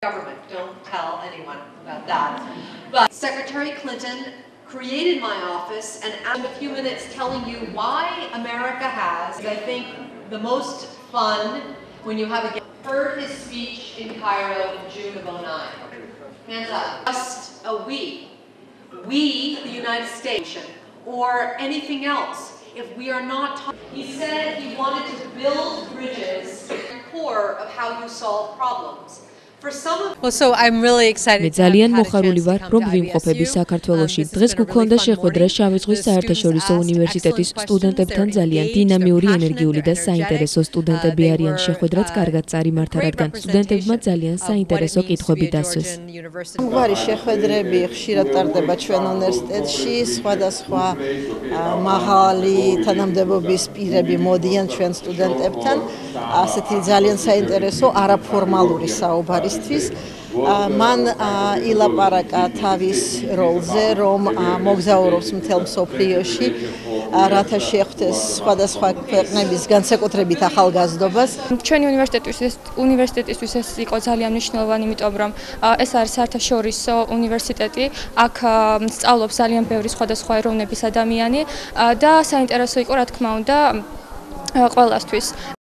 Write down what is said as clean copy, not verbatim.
Government. Don't tell anyone about that. But Secretary Clinton created my office and in a few minutes telling you why America has, I think, the most fun when you have heard his speech in Cairo in June of '09. Hands up. Just a we, the United States, or anything else, if we are not he said he wanted to build bridges at the core of how you solve problems. მე ძალიან მოხარული ვარ, რომ ვიმყოფები საქართველოში. დღეს გქონდა შეხვედრა შავი ზღვის საერთაშორისო უნივერსიტეტის სტუდენტებთან. ძალიან დინამიური, ენერგიული და საინტერესო სტუდენტები არიან. შეხვედრაც კარგად წარიმართა, რადგან სტუდენტებმა ძალიან საინტერესო კითხვები დასვეს. ამგვარი შეხვედრები ხშირად ტარდება ჩვენ უნივერსიტეტში, სხვადასხვა მაღალი თანამდებობის პირები მოდიან ჩვენ სტუდენტებთან. ასეთი ძალიან საინტერესო არაფორმალური საუბარი მან ილაპარაკა თავის როლზე, რომ მოგზაურობს მთელ მსოფლიოში, რათა შეხვდეს სხვადასხვა ქვეყნების განსაკუთრებით ახალგაზრდობას. ჩვენი უნივერსიტეტისთვის ეს იყო ძალიან მნიშვნელოვანი, იმიტომ რომ ეს არის საერთაშორისო უნივერსიტეტი, აქ სწავლობს ძალიან ბევრი სხვადასხვა ეროვნების ადამიანი და საინტერესო იყო, რა თქმა უნდა, ყველასთვის.